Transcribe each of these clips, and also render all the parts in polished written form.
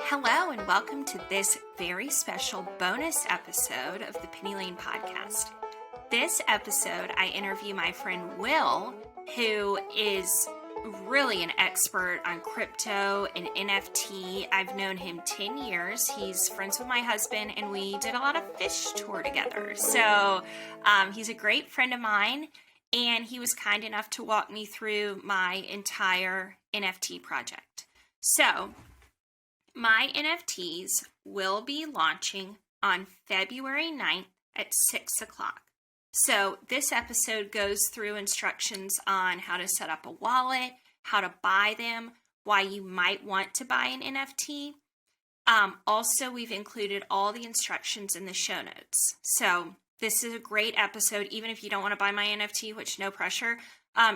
Hello and welcome to this very special bonus episode of the Penny Lane podcast. This episode, I interview my friend Will, who is really an expert on crypto and NFT. I've known him 10 years. He's friends with my husband, and we did a lot of fish tour together. So he's a great friend of mine, and he was kind enough to walk me through my entire NFT project. So my NFTs will be launching on February 9th at 6 o'clock. So this episode goes through instructions on how to set up a wallet, how to buy them, why you might want to buy an NFT. Also, we've included all the instructions in the show notes. So this is a great episode, even if you don't want to buy my NFT, which no pressure.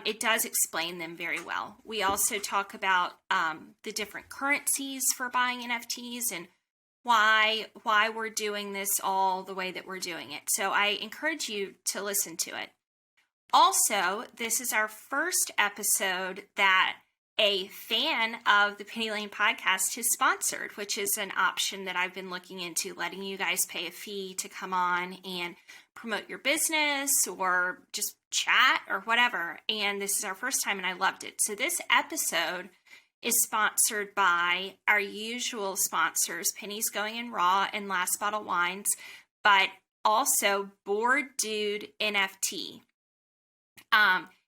It does explain them very well. We also talk about the different currencies for buying NFTs and why we're doing this all the way that we're doing it. So I encourage you to listen to it. Also, this is our first episode that a fan of the Penny Lane podcast has sponsored, which is an option that I've been looking into, letting you guys pay a fee to come on and promote your business or just chat or whatever. And this is our first time and I loved it. So this episode is sponsored by our usual sponsors, Penny's Going in Raw and Last Bottle Wines, but also Board Dude NFT.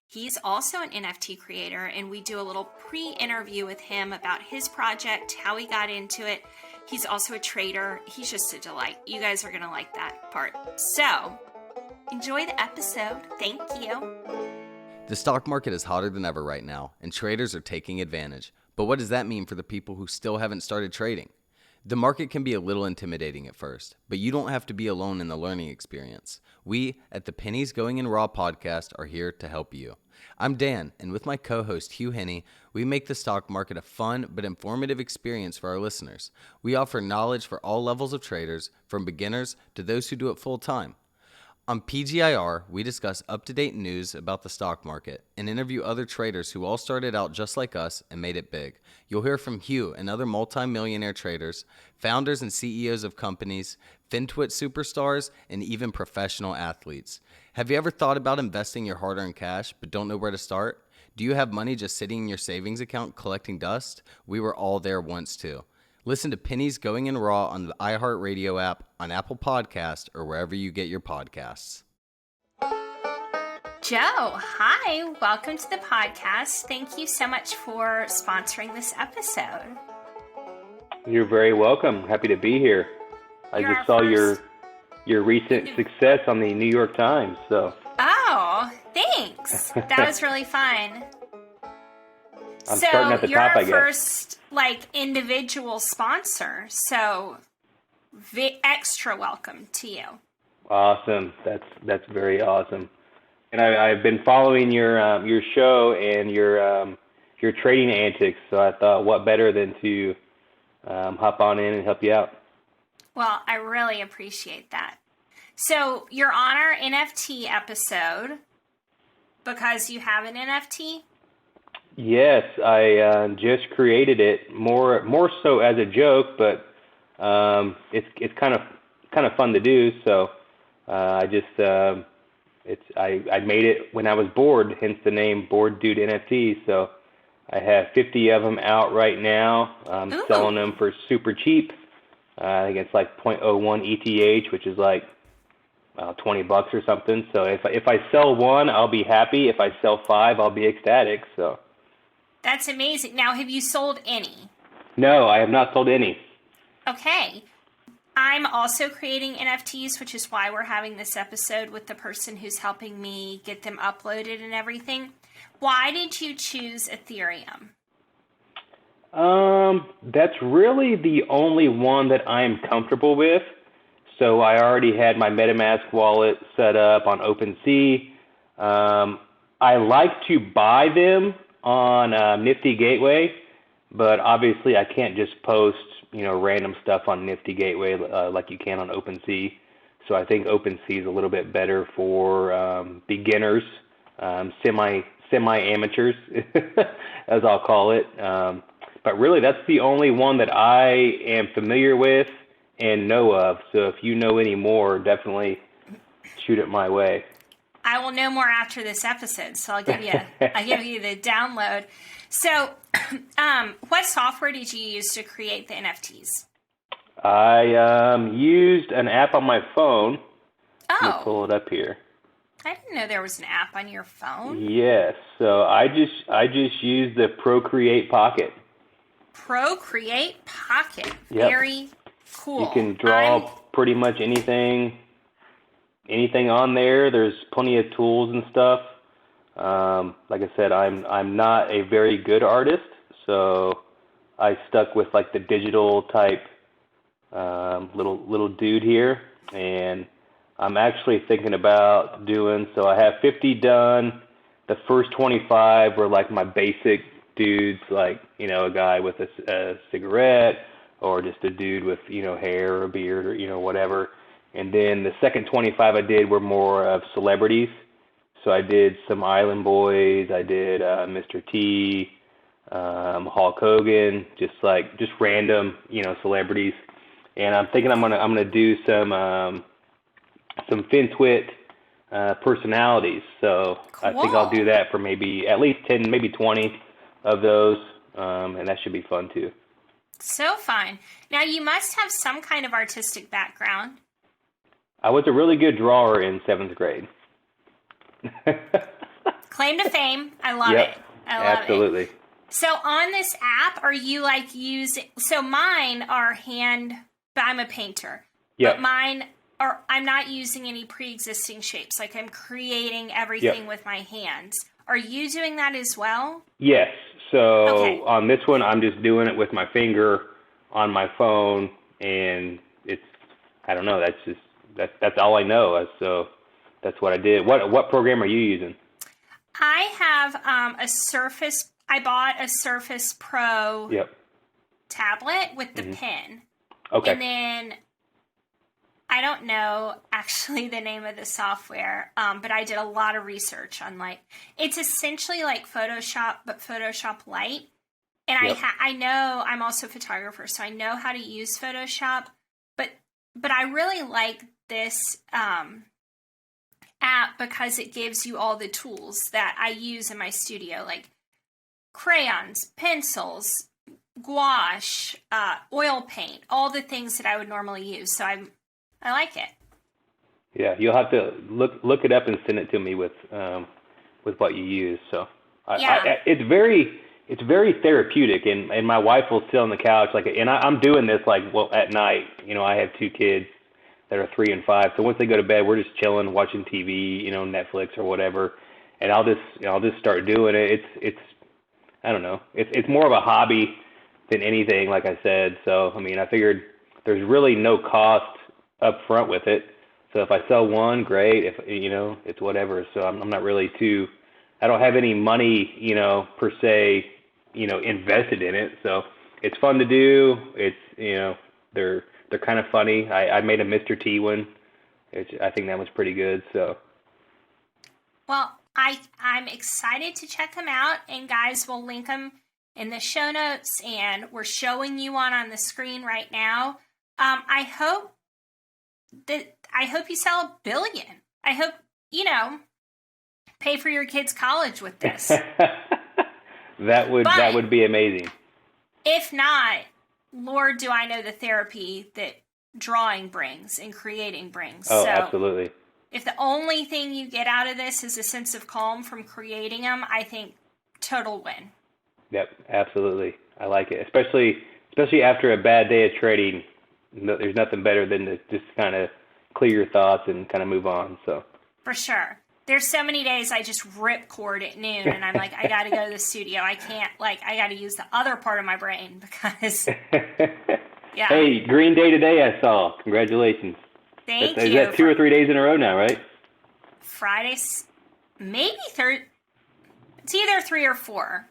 He's also an NFT creator, and we do a little pre-interview with him about his project, how he got into it. He's also a trader. He's just a delight. You guys are going to like that part. So, enjoy the episode. Thank you. The stock market is hotter than ever right now, and traders are taking advantage. But what does that mean for the people who still haven't started trading? The market can be a little intimidating at first, but you don't have to be alone in the learning experience. We at the Pennies Going in Raw podcast are here to help you. I'm Dan, and with my co-host Hugh Henney, we make the stock market a fun but informative experience for our listeners. We offer knowledge for all levels of traders, from beginners to those who do it full time. On PGIR, we discuss up-to-date news about the stock market and interview other traders who all started out just like us and made it big. You'll hear from Hugh and other multi-millionaire traders, founders and CEOs of companies, FinTwit superstars, and even professional athletes. Have you ever thought about investing your hard-earned cash but don't know where to start? Do you have money just sitting in your savings account collecting dust? We were all there once too. Listen to Pennies Going in Raw on the iHeartRadio app, on Apple Podcast, or wherever you get your podcasts. Joe, hi. Welcome to the podcast. Thank you so much for sponsoring this episode. You're very welcome. Happy to be here. I just saw your recent success on the New York Times. So. Oh, thanks. That was really fun. I'm starting at the top, I guess. You're our first, individual sponsor, so extra welcome to you. Awesome. That's very awesome. And I've been following your show and your trading antics, so I thought, what better than to hop on in and help you out. Well, I really appreciate that. So you're on our NFT episode because you have an NFT? Yes, I just created it more so as a joke, but it's kind of fun to do. So I made it when I was bored, hence the name Bored Dude NFT. So I have 50 of them out right now. I'm selling them for super cheap. I think it's like 0.01 ETH, which is like $20 or something. So if I sell one, I'll be happy. If I sell 5, I'll be ecstatic. So. That's amazing. Now, have you sold any? No, I have not sold any. Okay. I'm also creating NFTs, which is why we're having this episode with the person who's helping me get them uploaded and everything. Why did you choose Ethereum? That's really the only one that I'm comfortable with. So I already had my MetaMask wallet set up on OpenSea. I like to buy them on Nifty Gateway, but obviously I can't just post random stuff on Nifty Gateway like you can on OpenSea. So I think OpenSea is a little bit better for beginners, semi-amateurs, as I'll call it. But really, that's the only one that I am familiar with and know of. So if you know any more, definitely shoot it my way. I will know more after this episode, so I'll give you the download. So, what software did you use to create the NFTs? I used an app on my phone. Oh, Let me pull it up here. I didn't know there was an app on your phone. Yes, so I just used the Procreate Pocket. Procreate Pocket, Yep. Very cool. You can draw pretty much anything on there. There's plenty of tools and stuff. Like I said, I'm not a very good artist, so I stuck with like the digital type little dude here, and I'm actually thinking about doing. So I have 50 done. The first 25 were like my basic dudes, like a guy with a cigarette, or just a dude with hair or a beard or whatever. And then the second 25 I did were more of celebrities. So I did some Island Boys, I did Mr. T, Hulk Hogan, just random, celebrities. And I'm thinking I'm gonna do some FinTwit personalities. So cool. I think I'll do that for maybe at least 10, maybe 20 of those, and that should be fun too. So fun. Now you must have some kind of artistic background. I was a really good drawer in 7th grade. Claim to fame. I love it. I love absolutely. it. So on this app, are you using, so mine are but I'm a painter. Yep. But mine are, I'm not using any pre-existing shapes. Like I'm creating everything with my hands. Are you doing that as well? Yes. So on this one, I'm just doing it with my finger on my phone, and I don't know, that's all I know. So that's what I did. What program are you using? I have a Surface. I bought a Surface Pro tablet with the pen. Okay. And then I don't know actually the name of the software, but I did a lot of research on it's essentially like Photoshop, but Photoshop Lite. And I know I'm also a photographer, so I know how to use Photoshop, but I really like this app because it gives you all the tools that I use in my studio, like crayons, pencils, gouache, oil paint, all the things that I would normally use. So I like it. Yeah, you'll have to look it up and send it to me with what you use. So it's very therapeutic, and my wife will sit on the couch and I'm doing this at night. I have 2 kids that are 3 and 5. So once they go to bed, we're just chilling, watching TV, Netflix or whatever, and I'll just start doing it. It's I don't know. It's more of a hobby than anything, like I said. So I mean, I figured there's really no cost up front with it. So if I sell one, great. If it's whatever. So I'm not really I don't have any money, per se, invested in it. So it's fun to do. It's they're kind of funny. I made a Mr. T one. I think that was pretty good. So. Well, I'm excited to check them out, and guys, we'll link them in the show notes, and we're showing you one on the screen right now. I hope you sell 1 billion. I hope, pay for your kids' college with this. That would be amazing. If not, Lord, do I know the therapy that drawing brings and creating brings. Oh, so absolutely. If the only thing you get out of this is a sense of calm from creating them, I think total win. Yep, absolutely. I like it, especially after a bad day of trading. There's nothing better than to just kind of clear your thoughts and kind of move on. So for sure. There's so many days I just rip cord at noon, and I'm like, I got to go to the studio. I can't, I got to use the other part of my brain because, yeah. Hey, Green Day today I saw. Congratulations. Thank you. Is that 2 or 3 days in a row now, right? Fridays, maybe third. It's either 3 or 4.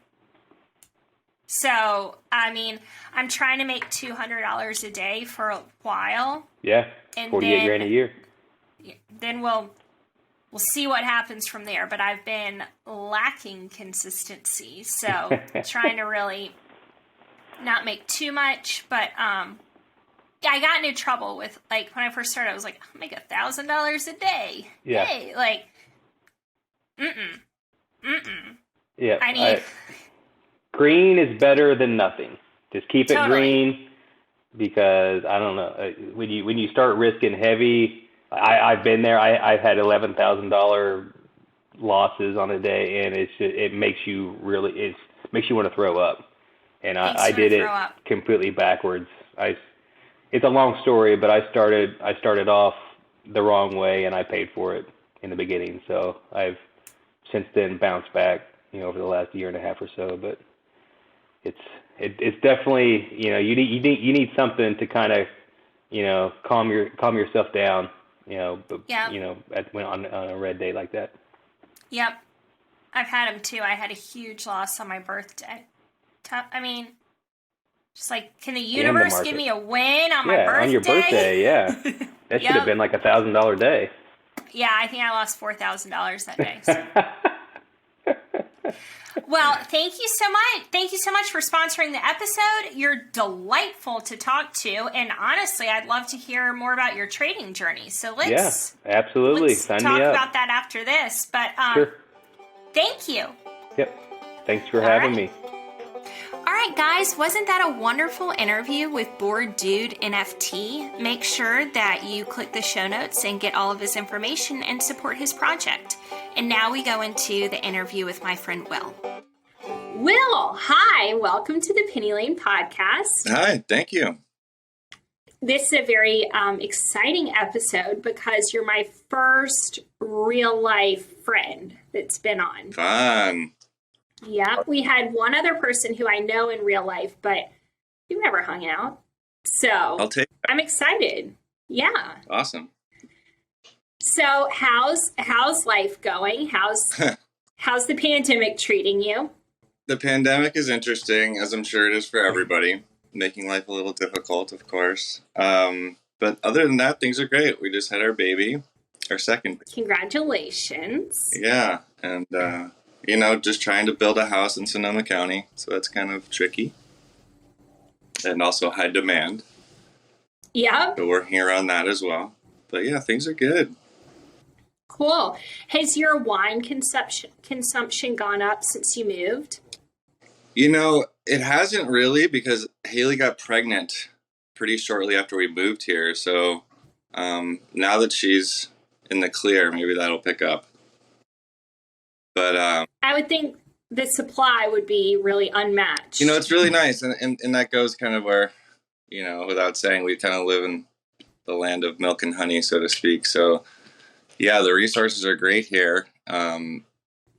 So, I mean, I'm trying to make $200 a day for a while. Yeah, and 48 grand a year. Then we'll see what happens from there. But I've been lacking consistency, so trying to really not make too much, but I got into trouble with, like, when I first started, I was like, I'll make $1,000 a day. Yeah. Hey, like, Yeah. I need green is better than nothing. Just keep it Totally. green, because I don't know, when you start risking heavy, I've been there. I've had $11,000 losses on a day, and it makes you makes you want to throw up. And I did it completely backwards. It's a long story, but I started off the wrong way, and I paid for it in the beginning. So I've since then bounced back, over the last year and a half or so. But it's definitely, you need something to kind of, calm yourself down, on a red day like that. Yep. I've had them too. I had a huge loss on my birthday. I mean, just like, can the universe give me a win on my birthday? On your birthday, yeah. That should have been like $1,000 day. Yeah, I think I lost $4,000 that day. So. Well, thank you so much. Thank you so much for sponsoring the episode. You're delightful to talk to, and honestly, I'd love to hear more about your trading journey. So absolutely. Sign me up. Talk about that after this. But sure. Thank you. Yep. Thanks for having me. All right, guys, wasn't that a wonderful interview with Bored Dude NFT? Make sure that you click the show notes and get all of his information and support his project. And now we go into the interview with my friend Will. Will, hi, welcome to the Penny Lane podcast. Hi, thank you. This is a very exciting episode because you're my first real life friend that's been on. Fun. Yeah, we had one other person who I know in real life, but we've never hung out. So I'm excited. Yeah. Awesome. So how's life going? How's the pandemic treating you? The pandemic is interesting, as I'm sure it is for everybody, making life a little difficult, of course. But other than that, things are great. We just had our baby, our second baby. Congratulations. Yeah, and just trying to build a house in Sonoma County, so that's kind of tricky. And also high demand. Yeah. So working around that as well. But yeah, things are good. Cool. Has your wine consumption gone up since you moved? It hasn't really, because Haley got pregnant pretty shortly after we moved here. So now that she's in the clear, maybe that'll pick up. But I would think the supply would be really unmatched. It's really nice. And that goes kind of where, without saying, we kind of live in the land of milk and honey, so to speak. So, yeah, the resources are great here. And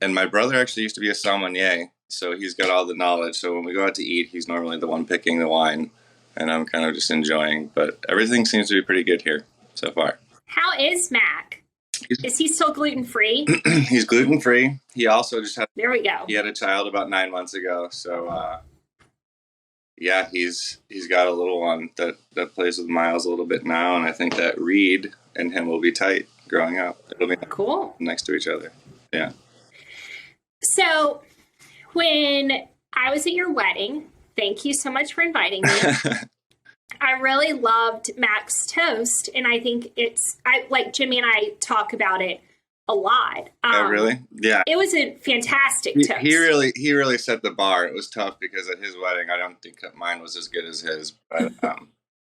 my brother actually used to be a sommelier, so he's got all the knowledge. So when we go out to eat, he's normally the one picking the wine, and I'm kind of just enjoying. But everything seems to be pretty good here so far. How is Mac? Is he still gluten-free? He's gluten-free. He also just had... There we go. He had a child about 9 months ago, so... Yeah, he's got a little one that plays with Miles a little bit now, and I think that Reed and him will be tight growing up. It'll be cool next to each other. Yeah. So when I was at your wedding, thank you so much for inviting me. I really loved Mac's toast, and I think like Jimmy and I talk about it a lot. Oh, really? Yeah. It was a fantastic toast. He really set the bar. It was tough because at his wedding, I don't think mine was as good as his, but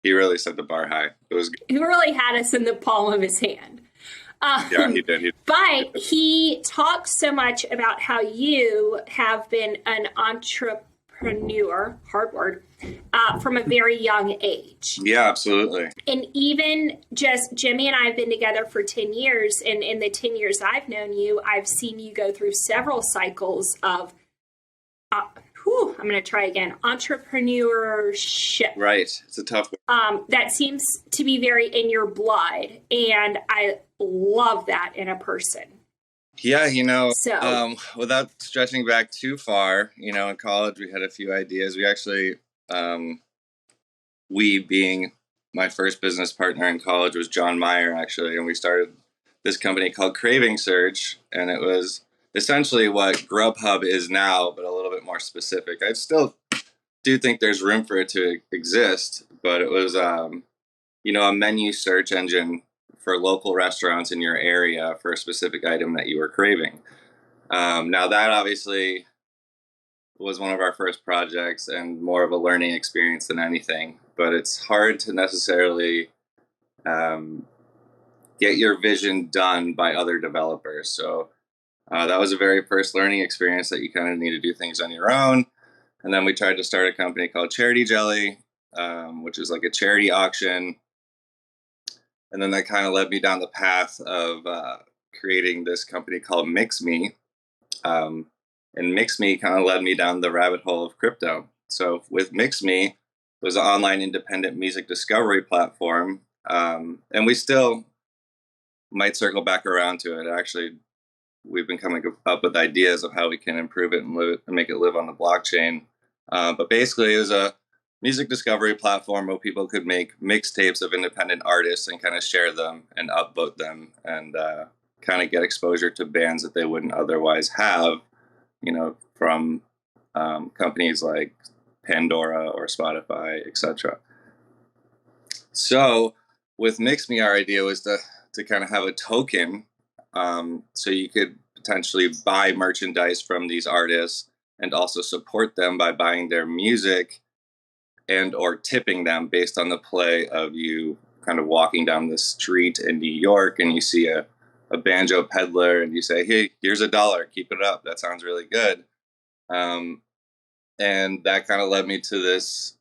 he really set the bar high. It was good. He really had us in the palm of his hand. Yeah, he did. But he talks so much about how you have been an entrepreneur, hard word, from a very young age. Yeah, absolutely. And even just Jimmy and I have been together for 10 years. And in the 10 years I've known you, I've seen you go through several cycles of, I'm going to try again, entrepreneurship. Right. It's a tough one. That seems to be very in your blood. And I love that in a person. Yeah, without stretching back too far, in college we had a few ideas. We actually, we being my first business partner in college was John Meyer, actually, and we started this company called Craving Surge, and it was essentially what Grubhub is now, but a little bit more specific. I'd still do think there's room for it to exist, but it was, a menu search engine for local restaurants in your area for a specific item that you were craving. Now that obviously was one of our first projects and more of a learning experience than anything, but it's hard to necessarily um, get your vision done by other developers. So that was a very first learning experience, that you kind of need to do things on your own. And then we tried to start a company called Charity Jelly, which is like a charity auction. And then that kind of led me down the path of creating this company called MixMe. Um, and MixMe kind of led me down the rabbit hole of crypto. So with MixMe, it was an online independent music discovery platform. And we still might circle back around to it. Actually, we've been coming up with ideas of how we can improve it and make it live on the blockchain. But basically, it was a music discovery platform where people could make mixtapes of independent artists and kind of share them and upvote them, and kind of get exposure to bands that they wouldn't otherwise have, from companies like Pandora or Spotify, etc. So with MixMe, our idea was to kind of have a token, so you could potentially buy merchandise from these artists and also support them by buying their music and or tipping them based on the play of you kind of walking down the street in New York and you see a banjo peddler and you say, hey, here's $1, keep it up, that sounds really good. And that kind of led me to this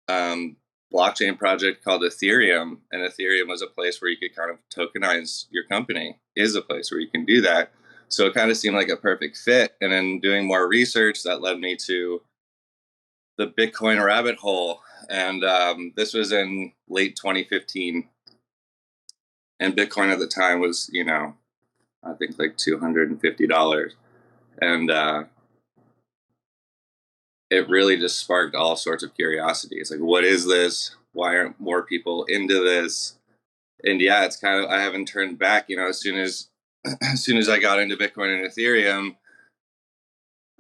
blockchain project called Ethereum. And Ethereum was a place where you could kind of tokenize your company, is a place where you can do that. So it kind of seemed like a perfect fit. And then doing more research, that led me to the Bitcoin rabbit hole. And this was in late 2015. And Bitcoin at the time was, I think like $250. And it really just sparked all sorts of curiosity. It's like, what is this? Why aren't more people into this? And yeah, it's kind of, I haven't turned back, as soon as I got into Bitcoin and Ethereum,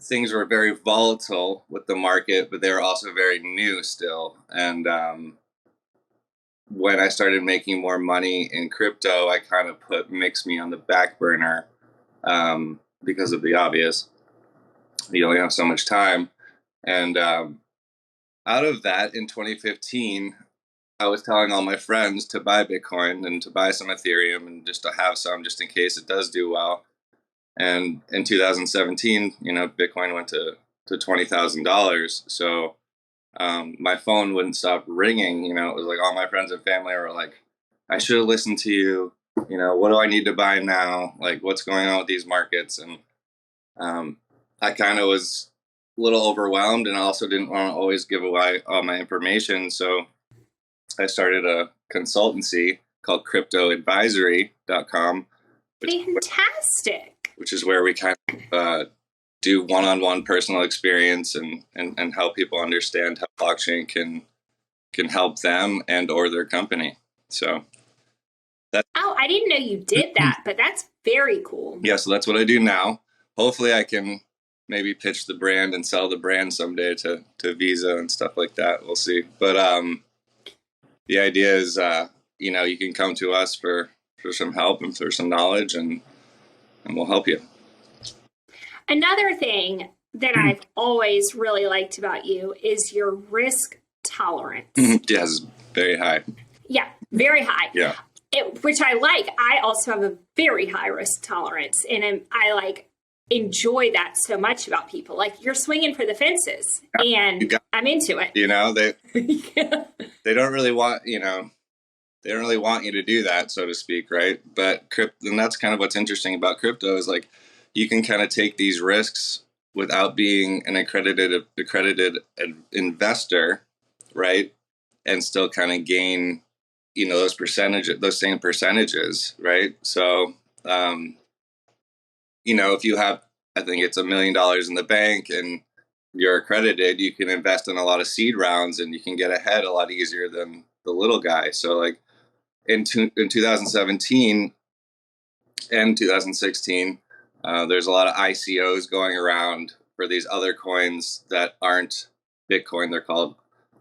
things were very volatile with the market, but they were also very new still. And when I started making more money in crypto, I kind of put MixMe on the back burner, because of the obvious. You only have so much time. And out of that, in 2015, I was telling all my friends to buy Bitcoin and to buy some Ethereum and just to have some just in case it does do well. And in 2017, Bitcoin went to $20,000. So my phone wouldn't stop ringing. It was like all my friends and family were like, I should have listened to you. What do I need to buy now? Like, what's going on with these markets? And I kind of was a little overwhelmed, and I also didn't want to always give away all my information. So I started a consultancy called cryptoadvisory.com. Fantastic. Which is where we kind of do one-on-one personal experience and help people understand how blockchain can help them and or their company. So I didn't know you did that, but that's very cool. Yeah, so that's what I do now. Hopefully I can maybe pitch the brand and sell the brand someday to Visa and stuff like that. We'll see. But the idea is, you can come to us for some help and for some knowledge, and we'll help you. Another thing that I've always really liked about you is your risk tolerance. Yes, very high. Yeah, very high. Yeah. Which I like. I also have a very high risk tolerance, and I enjoy that so much about people. Like, you're swinging for the fences, and I'm into it. They don't really want, they don't really want you to do that, so to speak, right? But and that's kind of what's interesting about crypto is like you can kind of take these risks without being an accredited investor, right? And still kind of gain, those same percentages, right? So, if you have, I think it's $1 million in the bank and you're accredited, you can invest in a lot of seed rounds and you can get ahead a lot easier than the little guy. So like in 2017 and 2016, there's a lot of ICOs going around for these other coins that aren't Bitcoin. They're called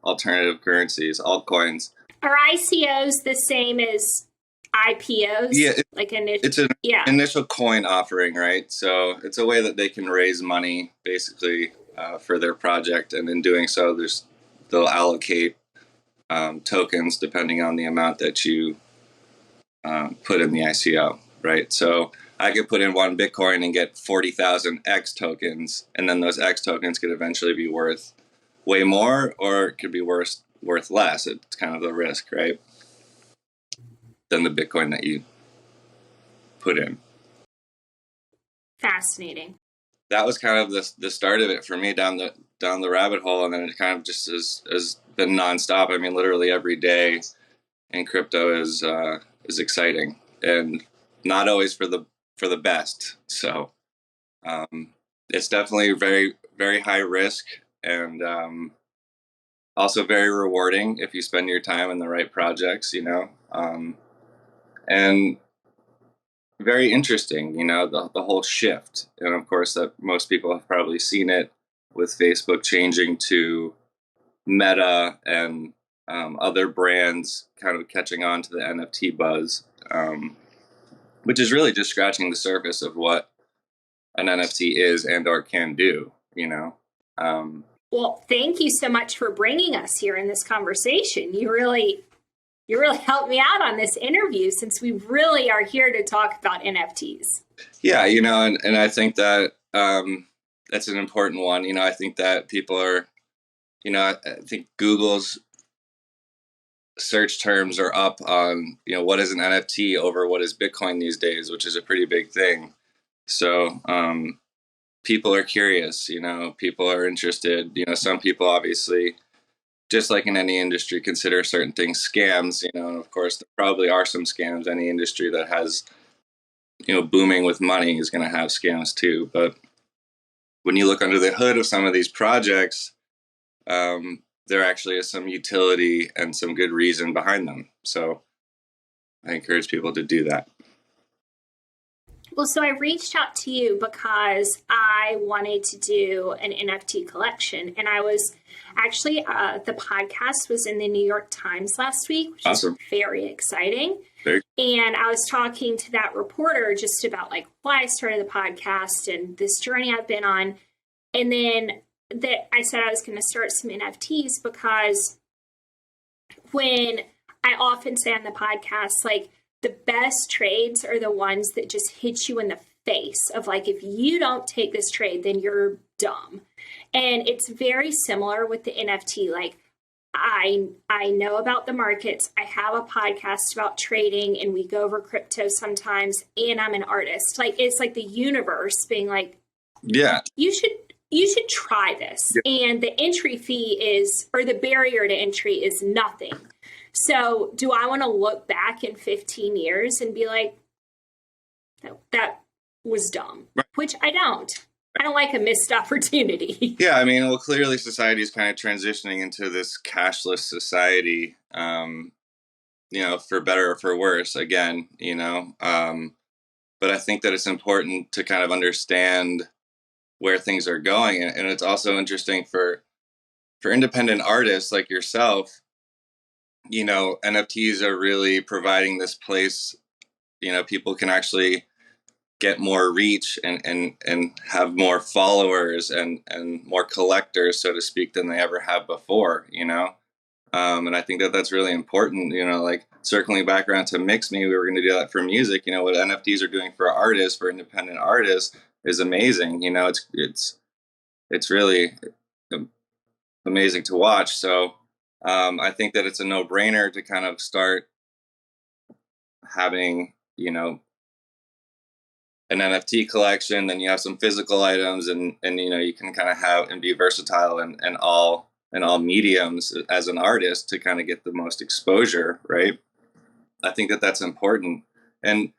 alternative currencies, altcoins. Are ICOs the same as IPOs? Yeah, it's an initial coin offering, right? So it's a way that they can raise money, basically, for their project, and in doing so, they'll allocate tokens depending on the amount that you put in the ICO, right? So I could put in 1 Bitcoin and get 40,000 X tokens, and then those X tokens could eventually be worth way more, or it could be worth less. It's kind of the risk, right? Than the Bitcoin that you put in. Fascinating. That was kind of the start of it for me down the rabbit hole, and then it kind of just has been nonstop. I mean, literally every day in crypto is exciting, and not always for the best. So it's definitely very, very high risk, and also very rewarding if you spend your time in the right projects, and very interesting, the whole shift. And of course, that most people have probably seen it with Facebook changing to Meta and other brands kind of catching on to the NFT buzz, which is really just scratching the surface of what an NFT is and or can do, Well, thank you so much for bringing us here in this conversation. You really helped me out on this interview, since we really are here to talk about NFTs. Yeah, and I think that that's an important one. I think that people are, I think Google's search terms are up on, what is an NFT over what is Bitcoin these days, which is a pretty big thing. So people are curious, people are interested. Some people obviously, just like in any industry, consider certain things scams, and of course there probably are some scams. Any industry that has, booming with money is going to have scams too. But when you look under the hood of some of these projects, there actually is some utility and some good reason behind them. So I encourage people to do that. Well, so I reached out to you because I wanted to do an NFT collection, and I was actually, the podcast was in the New York Times last week, which is very exciting. And I was talking to that reporter just about why I started the podcast and this journey I've been on. And then I said I was going to start some NFTs, because when I often say on the podcast, the best trades are the ones that just hit you in the face of if you don't take this trade, then you're dumb. And it's very similar with the NFT. I know about the markets. I have a podcast about trading, and we go over crypto sometimes, and I'm an artist. It's the universe being yeah, you should try this. Yeah. And the entry fee or the barrier to entry is nothing. So do I want to look back in 15 years and be like, that was dumb? Right. Which I don't. I don't like a missed opportunity. Yeah, I mean, well, clearly society is kind of transitioning into this cashless society, for better or for worse, again, but I think that it's important to kind of understand where things are going. And it's also interesting for independent artists like yourself. NFTs are really providing this place, people can actually get more reach and have more followers and more collectors, so to speak, than they ever have before, and I think that that's really important, circling back around to Mix Me, we were going to do that for music. What NFTs are doing for artists, for independent artists, is amazing. It's really amazing to watch. So I think that it's a no-brainer to kind of start having, an NFT collection. Then you have some physical items, and you can kind of have and be versatile in all mediums as an artist to kind of get the most exposure, right? I think that that's important. And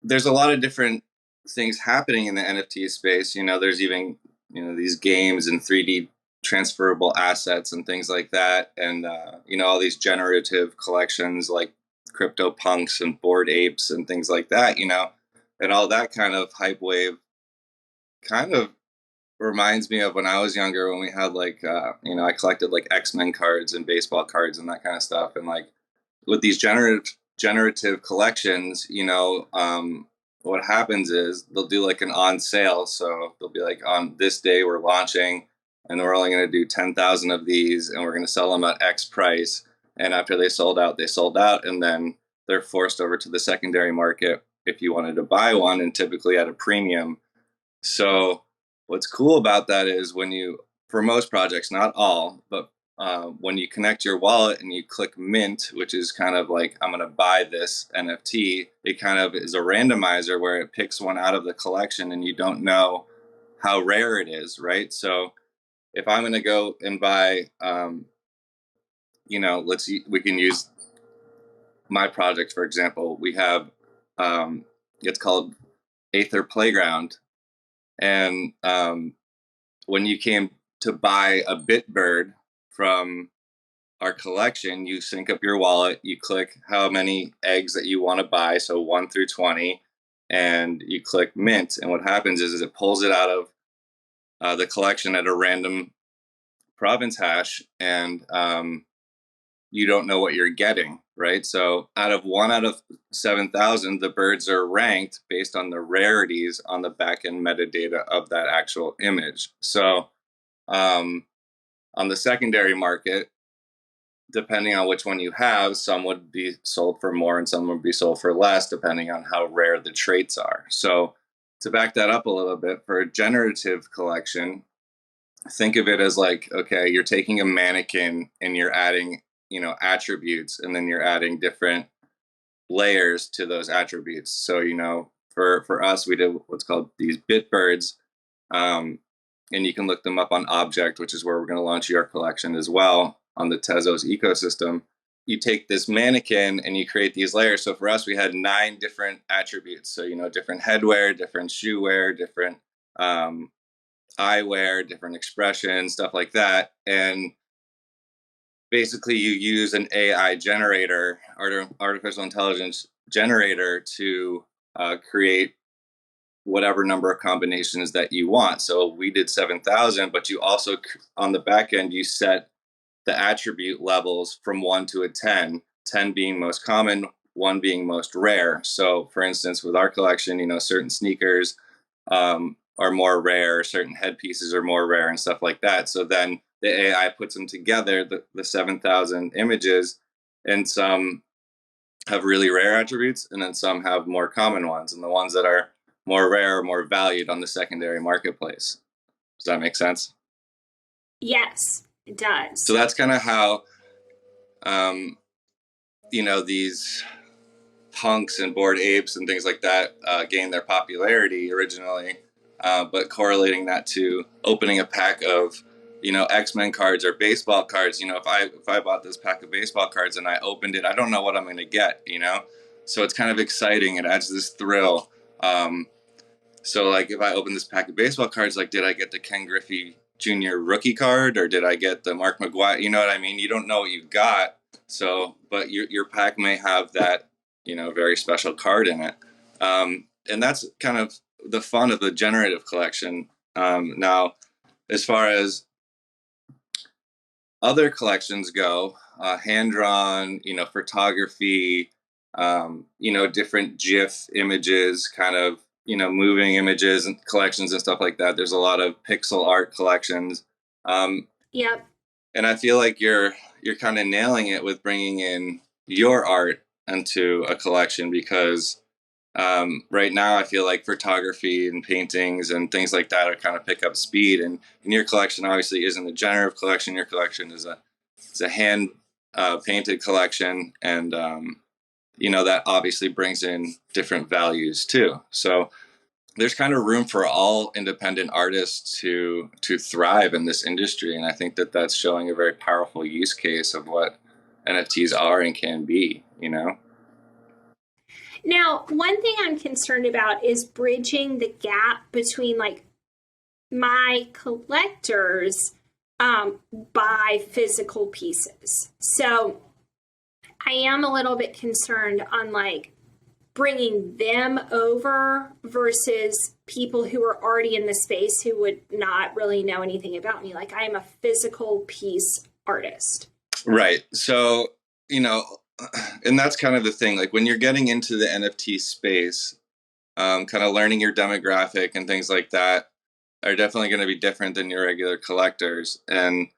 there's a lot of different things happening in the NFT space. There's even these games and 3D transferable assets and things like that, and all these generative collections like CryptoPunks and Bored Apes and things like that, and all that kind of hype wave kind of reminds me of when I was younger, when we had like, I collected like X-Men cards and baseball cards and that kind of stuff. And like with these generative collections, what happens is they'll do like an on sale. So they'll be like, on this day we're launching and we're only going to do 10,000 of these and we're going to sell them at X price. And after they sold out, they sold out. And then they're forced over to the secondary market if you wanted to buy one, and typically at a premium. So what's cool about that is for most projects, not all, but when you connect your wallet and you click mint, which is kind of like, I'm going to buy this NFT, it kind of is a randomizer where it picks one out of the collection and you don't know how rare it is, right? So if I'm going to go and buy, we can use my project, for example. We have, it's called Aether Playground. And when you came to buy a Bitbird from our collection, you sync up your wallet, you click how many eggs that you want to buy, so 1 through 20, and you click mint. And what happens is it pulls it out of the collection at a random province hash, and you don't know what you're getting, right? So out of 7,000, the birds are ranked based on the rarities on the backend metadata of that actual image. So on the secondary market, depending on which one you have, some would be sold for more and some would be sold for less, depending on how rare the traits are. So to back that up a little bit, for a generative collection, think of it as like, okay, you're taking a mannequin and you're adding, attributes, and then you're adding different layers to those attributes. So, for us, we did what's called these Bitbirds, and you can look them up on Object, which is where we're going to launch your collection as well on the Tezos ecosystem. You take this mannequin and you create these layers. So for us, we had 9 different attributes. So, different headwear, different shoe wear, different eyewear, different expression, stuff like that. And basically you use an AI generator, artificial intelligence generator, to create whatever number of combinations that you want. So we did 7,000, but you also, on the back end, you set the attribute levels from 1 to a 10, 10 being most common, 1 being most rare. So for instance, with our collection, certain sneakers are more rare, certain headpieces are more rare and stuff like that. So then the AI puts them together, the 7,000 images, and some have really rare attributes, and then some have more common ones. And the ones that are more rare are more valued on the secondary marketplace. Does that make sense? Yes, it does. So that's kind of how, these punks and Bored Apes and things like that gained their popularity originally. But correlating that to opening a pack of, X-Men cards or baseball cards, if I bought this pack of baseball cards and I opened it, I don't know what I'm going to get, So it's kind of exciting. It adds this thrill. So like if I open this pack of baseball cards, like, did I get the Ken Griffey Jr. rookie card, or did I get the Mark McGwire? You know what I mean? You don't know what you got. So, but your pack may have that, very special card in it. And that's kind of the fun of the generative collection. Now, as far as other collections go, hand-drawn, photography, different GIF images, kind of, moving images and collections and stuff like that. There's a lot of pixel art collections. Yep. And I feel like you're kind of nailing it with bringing in your art into a collection, because right now I feel like photography and paintings and things like that are kind of pick up speed. And your collection obviously isn't a generative collection. Your collection is a hand painted collection, and that obviously brings in different values too. So there's kind of room for all independent artists to thrive in this industry, and I think that that's showing a very powerful use case of what NFTs are and can be. Now, one thing I'm concerned about is bridging the gap between like my collectors buy physical pieces. So I am a little bit concerned on like bringing them over versus people who are already in the space who would not really know anything about me. Like, I am a physical piece artist. Right. So, and that's kind of the thing. Like, when you're getting into the NFT space, kind of learning your demographic and things like that are definitely going to be different than your regular collectors. And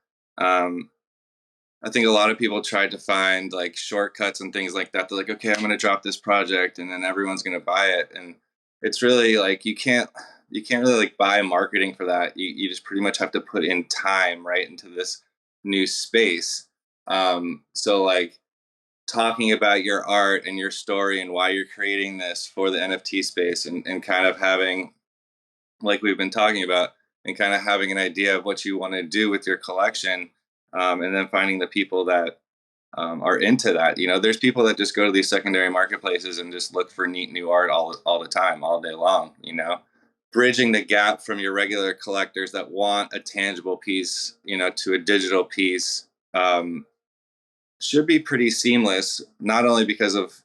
I think a lot of people try to find like shortcuts and things like that. They're like, okay, I'm going to drop this project and then everyone's going to buy it. And it's really like, you can't really like buy marketing for that. You just pretty much have to put in time right into this new space. So like talking about your art and your story and why you're creating this for the NFT space and kind of having, like we've been talking about, and kind of having an idea of what you want to do with your collection. And then finding the people that are into that. There's people that just go to these secondary marketplaces and just look for neat new art all the time, all day long. Bridging the gap from your regular collectors that want a tangible piece, to a digital piece should be pretty seamless, not only because of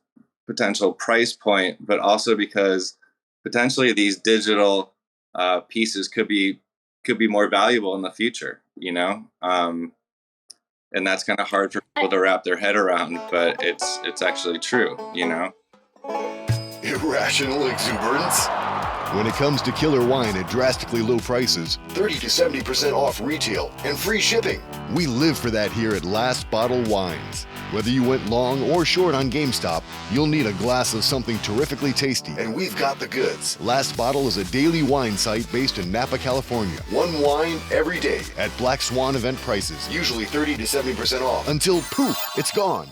potential price point, but also because potentially these digital pieces could be more valuable in the future, and that's kind of hard for people to wrap their head around, but it's actually true, Irrational exuberance? When it comes to killer wine at drastically low prices, 30 to 70% off retail and free shipping. We live for that here at Last Bottle Wines. Whether you went long or short on GameStop, you'll need a glass of something terrifically tasty. And we've got the goods. Last Bottle is a daily wine site based in Napa, California. One wine every day at Black Swan event prices. Usually 30 to 70% off. Until poof, it's gone.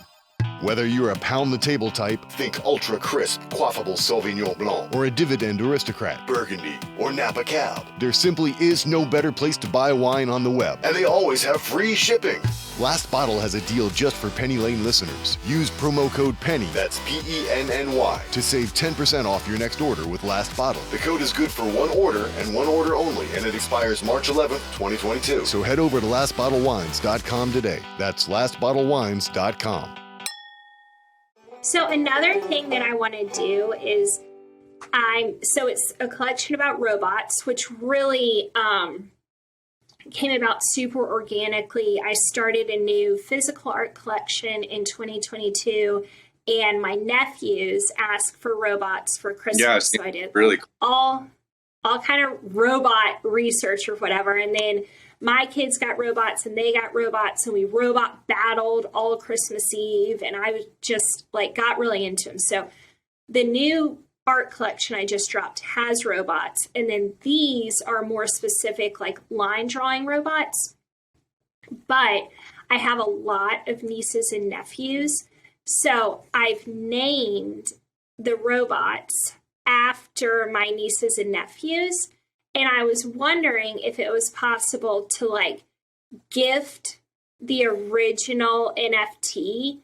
Whether you're a pound-the-table type, think ultra-crisp, quaffable Sauvignon Blanc, or a dividend aristocrat, Burgundy, or Napa Cab, there simply is no better place to buy wine on the web. And they always have free shipping. Last Bottle has a deal just for Penny Lane listeners. Use promo code PENNY, that's PENNY, to save 10% off your next order with Last Bottle. The code is good for one order and one order only, and it expires March 11th, 2022. So head over to lastbottlewines.com today. That's lastbottlewines.com. So another thing that I want to do is it's a collection about robots, which really came about super organically. I started a new physical art collection in 2022, and my nephews asked for robots for Christmas. Yeah, so I did really cool. all kind of robot research or whatever, and then my kids got robots and they got robots, and we robot battled all Christmas Eve, and I was just like got really into them. So the new art collection I just dropped has robots, and then these are more specific like line drawing robots. But I have a lot of nieces and nephews, so I've named the robots after my nieces and nephews. And I was wondering if it was possible to like gift the original NFT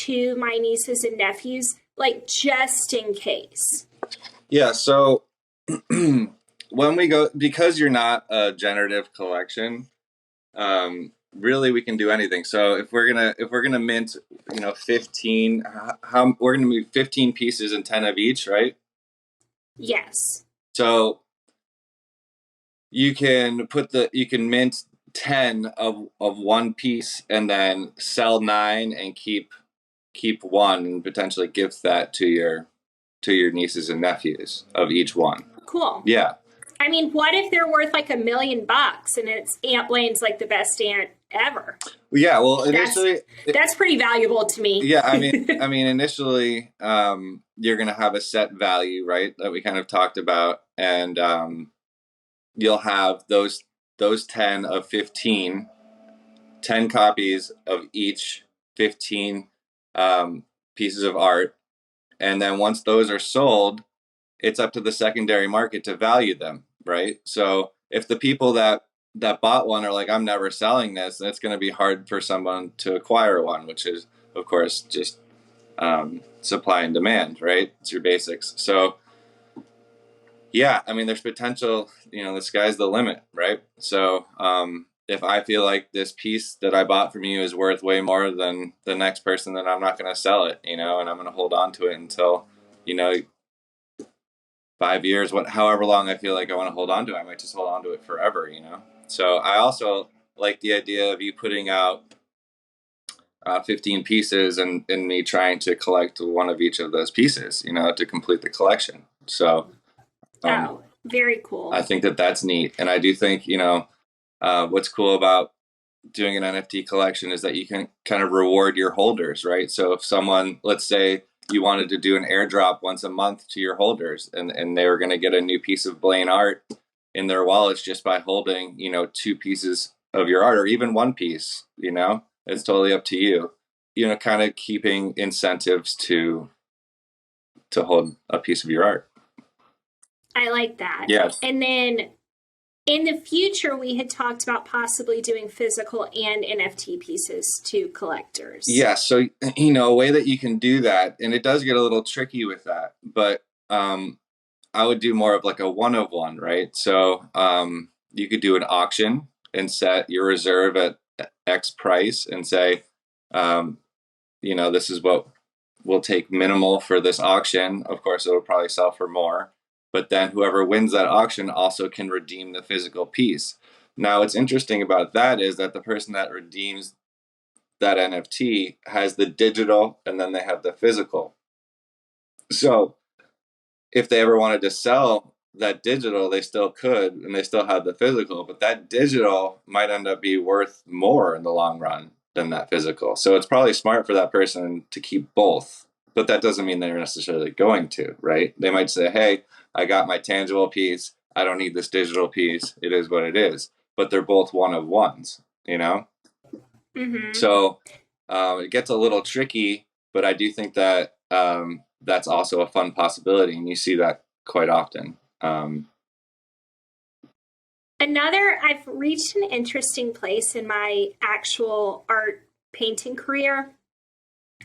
to my nieces and nephews, like just in case. Yeah. So when we go, because you're not a generative collection, really we can do anything. So if we're gonna mint, 15, we're gonna be 15 pieces and 10 of each, right? Yes. So you can mint 10 of one piece and then sell 9 and keep 1 and potentially gift that to your nieces and nephews of each one. Cool. Yeah. I mean, what if they're worth like $1 million and it's Aunt Blayne's like the best aunt ever? Yeah. Well, initially that's pretty valuable to me. Yeah. I mean, initially, you're going to have a set value, right? That we kind of talked about. And, you'll have those 10 of 15, 10 copies of each 15 pieces of art. And then once those are sold, it's up to the secondary market to value them, right? So if the people that bought one are like, I'm never selling this, then it's going to be hard for someone to acquire one, which is, of course, just supply and demand, right? It's your basics. So yeah, I mean, there's potential, the sky's the limit, right? So if I feel like this piece that I bought from you is worth way more than the next person, then I'm not going to sell it, and I'm going to hold on to it until, you know, 5 years, however long I feel like I want to hold on to it, I might just hold on to it forever, you know? So I also like the idea of you putting out 15 pieces and me trying to collect one of each of those pieces, you know, to complete the collection. So, very cool. I think that that's neat. And I do think, you know, what's cool about doing an NFT collection is that you can kind of reward your holders, right? So if someone, let's say you wanted to do an airdrop once a month to your holders and they were going to get a new piece of Blayne art in their wallets just by holding, you know, 2 pieces of your art or even 1 piece, you know, it's totally up to you, you know, kind of keeping incentives to hold a piece of your art. I like that. Yes. And then in the future, we had talked about possibly doing physical and NFT pieces to collectors. Yeah. So, you know, a way that you can do that, and it does get a little tricky with that, but I would do more of like a one of one, right? So you could do an auction and set your reserve at X price and say, you know, this is what we'll take minimal for this auction. Of course, it'll probably sell for more. But then whoever wins that auction also can redeem the physical piece. Now, what's interesting about that is that the person that redeems that NFT has the digital and then they have the physical. So if they ever wanted to sell that digital, they still could, and they still have the physical, but that digital might end up be worth more in the long run than that physical. So it's probably smart for that person to keep both, but that doesn't mean they're necessarily going to, right? They might say, hey, I got my tangible piece. I don't need this digital piece. It is what it is. But they're both one of ones, you know? Mm-hmm. So it gets a little tricky, but I do think that that's also a fun possibility. And you see that quite often. I've reached an interesting place in my actual art painting career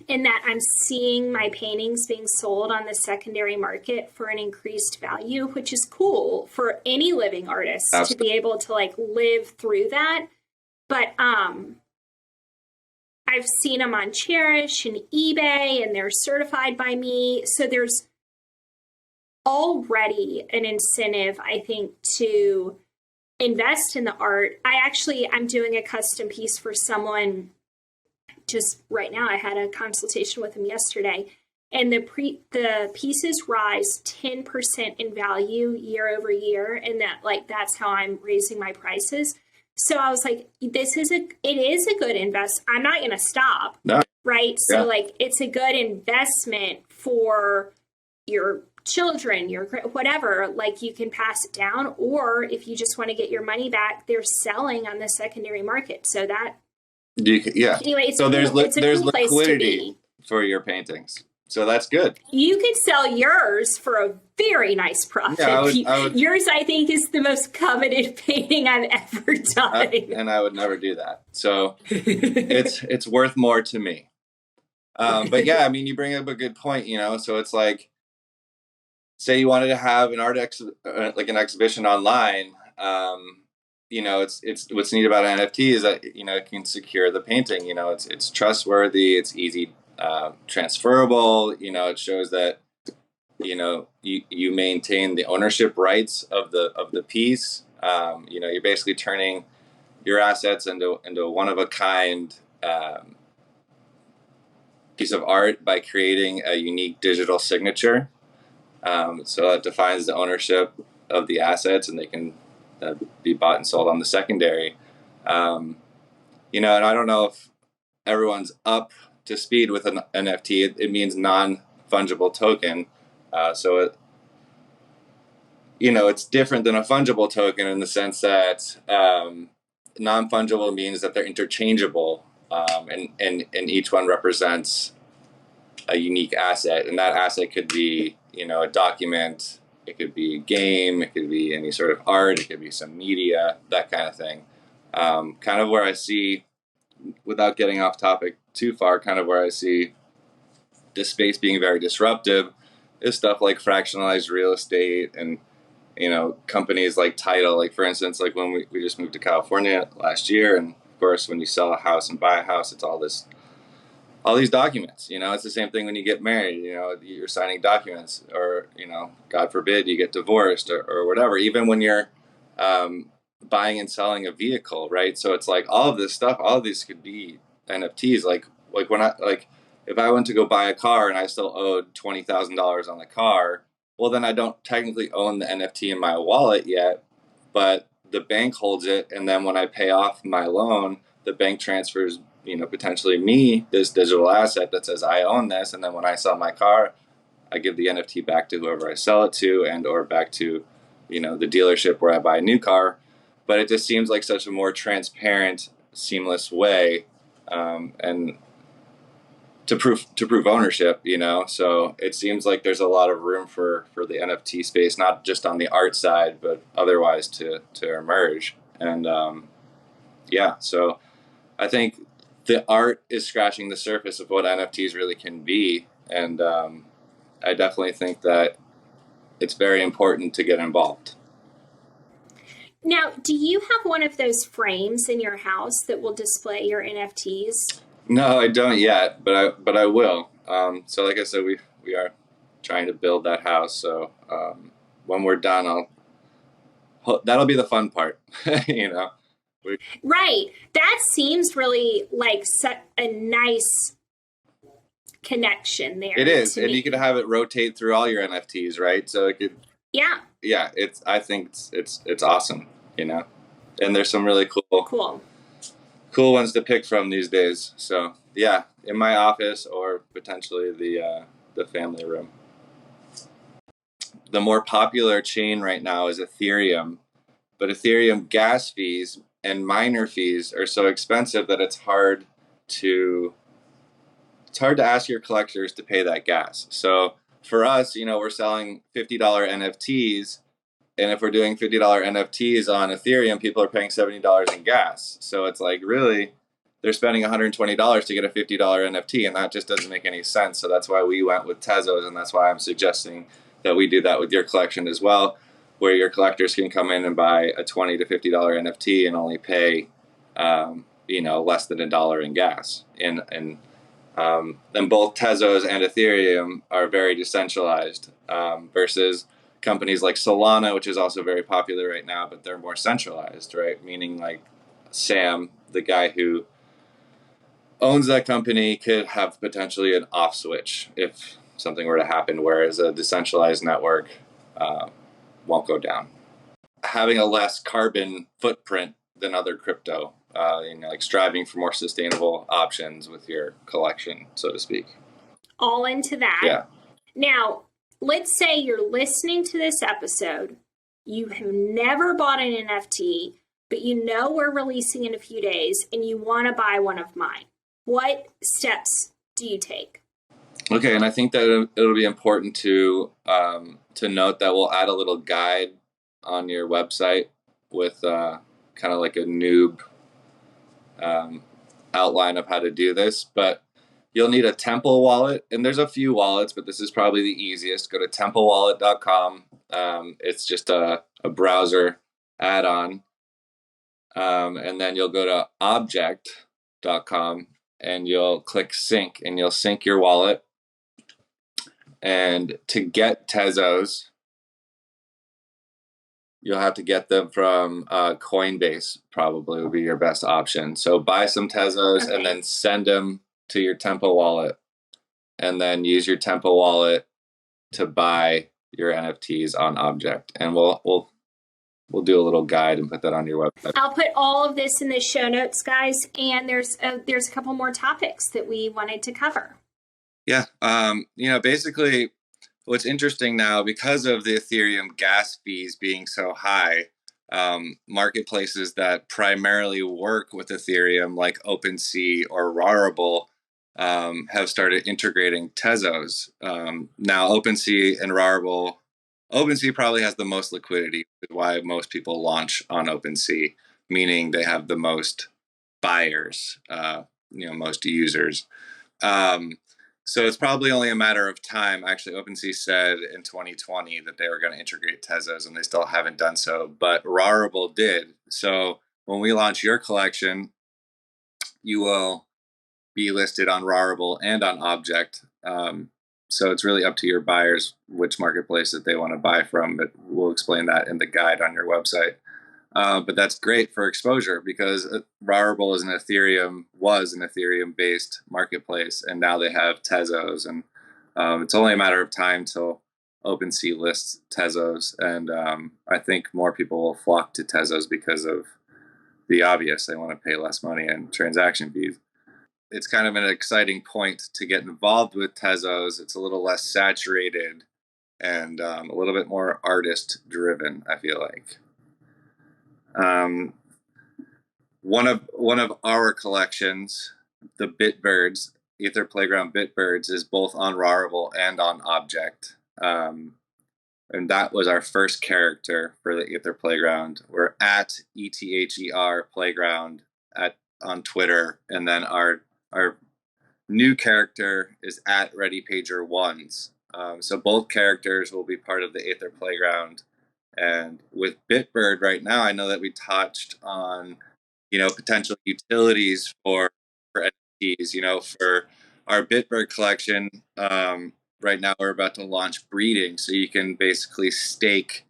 in that I'm seeing my paintings being sold on the secondary market for an increased value, which is cool for any living artist to be able to like live through that. But I've seen them on Cherish and eBay, and they're certified by me. So there's already an incentive, I think, to invest in the art. I'm doing a custom piece for someone just right now. I had a consultation with him yesterday, and the pieces rise 10% in value year over year, and that's how I'm raising my prices. So I was like, it is a good invest. I'm not going to stop. No. Right. So it's a good investment for your children, your whatever, like you can pass it down, or if you just want to get your money back, they're selling on the secondary market. So that, anyway, it's so cool. there's cool liquidity for your paintings. So that's good. You could sell yours for a very nice profit. Yeah, yours, I think, is the most coveted painting I've ever done. And I would never do that. So it's worth more to me. But yeah, I mean, you bring up a good point, you know, so it's like, say you wanted to have an like an exhibition online, you know, it's what's neat about NFT is that, you know, it can secure the painting, you know, it's trustworthy, it's easy, transferable, you know, it shows that, you know, you maintain the ownership rights of the piece. You know, you're basically turning your assets into a one of a kind piece of art by creating a unique digital signature. So that defines the ownership of the assets, and they can be bought and sold on the secondary. You know, and I don't know if everyone's up to speed with an NFT. It means non-fungible token. So it, you know, it's different than a fungible token in the sense that non-fungible means that they're interchangeable, and each one represents a unique asset, and that asset could be, you know, a document, it could be a game, it could be any sort of art, it could be some media, that kind of thing. Kind of where I see, without getting off topic too far, kind of where I see this space being very disruptive is stuff like fractionalized real estate and, you know, companies like title. Like, for instance, like when we just moved to California last year, and of course when you sell a house and buy a house, it's all this all these documents. It's the same thing when you get married. You're signing documents, or God forbid you get divorced, or whatever. Even when you're buying and selling a vehicle, right? So it's like all of this stuff, all of these could be NFTs. Like when if I went to go buy a car and I still owed $20,000 on the car, well, then I don't technically own the NFT in my wallet yet, but the bank holds it, and then when I pay off my loan, the bank transfers, potentially me this digital asset that says I own this, and then when I sell my car, I give the NFT back to whoever I sell it to, and or back to, the dealership where I buy a new car. But it just seems like such a more transparent, seamless way, and to prove ownership, So it seems like there's a lot of room for the NFT space, not just on the art side, but otherwise to emerge. And yeah, so I think the art is scratching the surface of what NFTs really can be, and I definitely think that it's very important to get involved. Now, do you have one of those frames in your house that will display your NFTs? No, I don't yet, but I will. So like I said, we are trying to build that house. So when we're done, that'll be the fun part, Right. That seems really like a nice connection there. It is, and you could have it rotate through all your NFTs, right? So it could. Yeah. I think it's awesome, and there's some really cool ones to pick from these days. So yeah, in my office or potentially the family room. The more popular chain right now is Ethereum, but Ethereum gas fees and miner fees are so expensive that it's hard to ask your collectors to pay that gas. So for us, we're selling $50 NFTs, and if we're doing $50 NFTs on Ethereum, people are paying $70 in gas. So it's like, really, they're spending $120 to get a $50 NFT, and that just doesn't make any sense. So that's why we went with Tezos, and that's why I'm suggesting that we do that with your collection as well, where your collectors can come in and buy a $20 to $50 NFT and only pay, less than $1 in gas. And both Tezos and Ethereum are very decentralized, versus companies like Solana, which is also very popular right now, but they're more centralized, right? Meaning like Sam, the guy who owns that company, could have potentially an off switch if something were to happen, whereas a decentralized network won't go down. Having a less carbon footprint than other crypto, like striving for more sustainable options with your collection, so to speak. All into that. Yeah. Now, let's say you're listening to this episode, you have never bought an NFT, but we're releasing in a few days, and you want to buy one of mine. What steps do you take? Okay, and I think that it'll be important to note that we'll add a little guide on your website with kind of like a noob outline of how to do this. But you'll need a Temple wallet, and there's a few wallets, but this is probably the easiest. Go to templewallet.com. It's just a browser add-on, and then you'll go to object.com, and you'll click sync, and you'll sync your wallet. And to get Tezos, you'll have to get them from Coinbase, probably would be your best option. So buy some Tezos, okay, and then send them to your Temple wallet, and then use your Temple wallet to buy your NFTs on Object. And we'll do a little guide and put that on your website. I'll put all of this in the show notes, guys. And there's a couple more topics that we wanted to cover. Yeah. Basically what's interesting now, because of the Ethereum gas fees being so high, marketplaces that primarily work with Ethereum, like OpenSea or Rarible, have started integrating Tezos. Now, OpenSea and Rarible, OpenSea probably has the most liquidity, which is why most people launch on OpenSea, meaning they have the most buyers, most users. So it's probably only a matter of time. Actually, OpenSea said in 2020 that they were going to integrate Tezos, and they still haven't done so, but Rarible did. So when we launch your collection, you will be listed on Rarible and on Object. So it's really up to your buyers which marketplace that they want to buy from, but we'll explain that in the guide on your website. But that's great for exposure because Rarible was an Ethereum-based marketplace, and now they have Tezos, and it's only a matter of time till OpenSea lists Tezos, and I think more people will flock to Tezos because of the obvious. They want to pay less money and transaction fees. It's kind of an exciting point to get involved with Tezos. It's a little less saturated and a little bit more artist-driven, I feel like. One of our collections, the Bitbirds, Ether Playground Bitbirds, is both on Rarible and on Object. And that was our first character for the Ether Playground. We're at ETHER Playground on Twitter, and then our new character is at Ready Pager Ones. So both characters will be part of the Ether Playground. And with Bitbird right now, I know that we touched on, potential utilities for NFTs. For our Bitbird collection, right now we're about to launch breeding. So you can basically stake,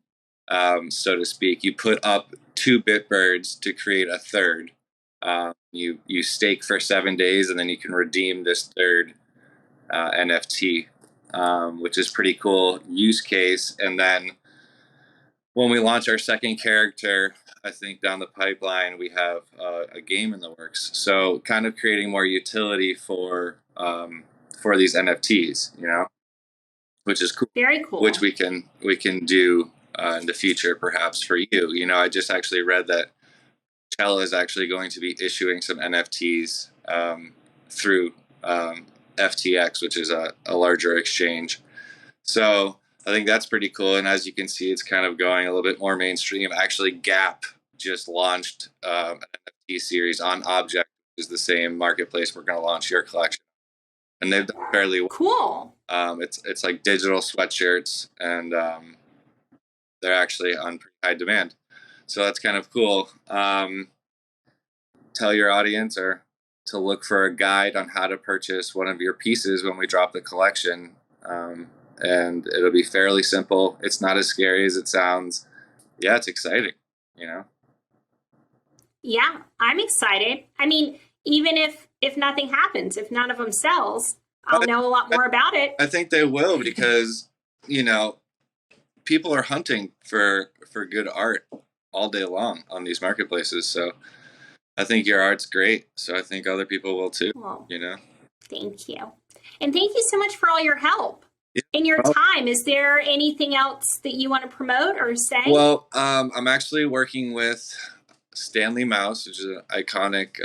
so to speak. You put up 2 Bitbirds to create a third. You stake for 7 days, and then you can redeem this third NFT, which is pretty cool use case. And then when we launch our second character, I think down the pipeline, we have a game in the works. So kind of creating more utility for these NFTs, which is cool. Very cool. Which we can do in the future, perhaps for you. I just actually read that Chella is actually going to be issuing some NFTs through FTX, which is a larger exchange. So I think that's pretty cool. And as you can see, it's kind of going a little bit more mainstream. Actually, Gap just launched an NFT series on Object, which is the same marketplace we're going to launch your collection. And they've done fairly well. Cool. It's like digital sweatshirts, and they're actually on pretty high demand. So that's kind of cool. Tell your audience or to look for a guide on how to purchase one of your pieces when we drop the collection. And it'll be fairly simple. It's not as scary as it sounds. Yeah, it's exciting, Yeah, I'm excited. I mean, even if nothing happens, if none of them sells, I'll know a lot more about it. I think they will because, people are hunting for good art all day long on these marketplaces. So I think your art's great. So I think other people will too, Well, Thank you. And thank you so much for all your help. In your time, is there anything else that you want to promote or say? Well, I'm actually working with Stanley Mouse, which is an iconic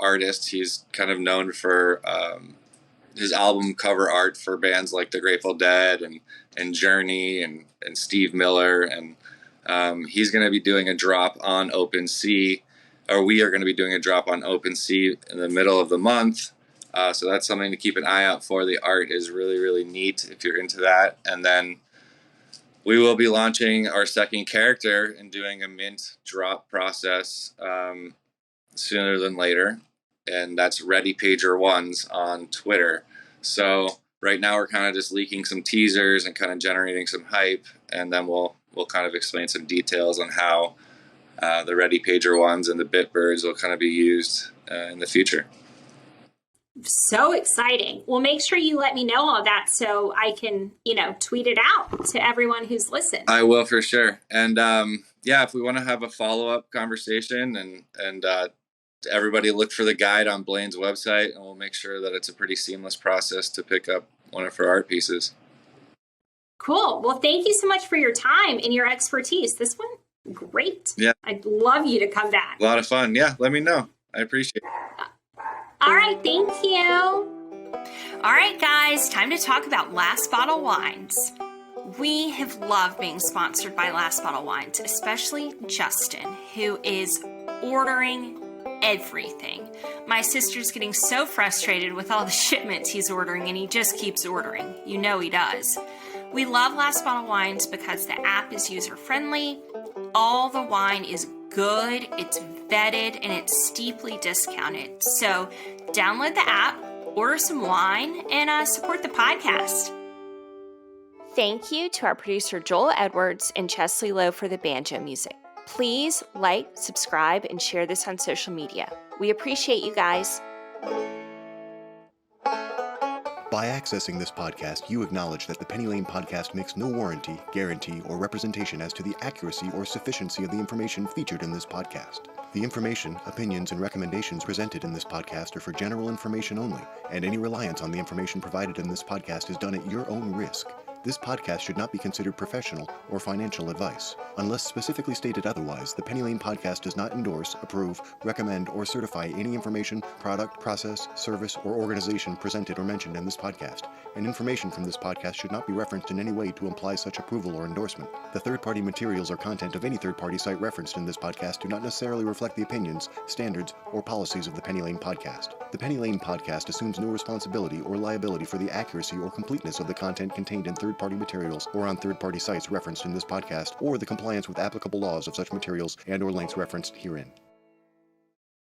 artist. He's kind of known for his album cover art for bands like the Grateful Dead and Journey and Steve Miller. And he's going to be doing a drop on OpenSea, or we are going to be doing a drop on OpenSea in the middle of the month. So that's something to keep an eye out for. The art is really, really neat if you're into that. And then we will be launching our second character and doing a mint drop process sooner than later. And that's Ready Pager Ones on Twitter. So right now we're kind of just leaking some teasers and kind of generating some hype. And then we'll kind of explain some details on how the Ready Pager Ones and the Bitbirds will kind of be used in the future. So exciting. Well, make sure you let me know all that so I can, tweet it out to everyone who's listened. I will for sure. And if we want to have a follow-up conversation and everybody look for the guide on Blayne's website, and we'll make sure that it's a pretty seamless process to pick up one of her art pieces. Cool. Well, thank you so much for your time and your expertise. This went great. Yeah. I'd love you to come back. A lot of fun. Yeah, let me know. I appreciate it. All right, thank you. All right, guys, time to talk about Last Bottle Wines. We have loved being sponsored by Last Bottle Wines, especially Justin, who is ordering everything. My sister's getting so frustrated with all the shipments he's ordering, and he just keeps ordering. You know he does. We love Last Bottle Wines because the app is user-friendly. All the wine is good, it's vetted, and it's steeply discounted. So download the app, order some wine, and support the podcast. Thank you to our producer Joel Edwards and Chesley Lowe for the banjo music. Please like, subscribe, and share this on social media. We appreciate you guys. By accessing this podcast, you acknowledge that the Penny Lane podcast makes no warranty, guarantee, or representation as to the accuracy or sufficiency of the information featured in this podcast. The information, opinions, and recommendations presented in this podcast are for general information only, and any reliance on the information provided in this podcast is done at your own risk. This podcast should not be considered professional or financial advice. Unless specifically stated otherwise, the Penny Lane podcast does not endorse, approve, recommend, or certify any information, product, process, service, or organization presented or mentioned in this podcast, and information from this podcast should not be referenced in any way to imply such approval or endorsement. The third-party materials or content of any third-party site referenced in this podcast do not necessarily reflect the opinions, standards, or policies of the Penny Lane podcast. The Penny Lane podcast assumes no responsibility or liability for the accuracy or completeness of the content contained in third-party materials or on third-party sites referenced in this podcast, or the compliance with applicable laws of such materials and/or links referenced herein.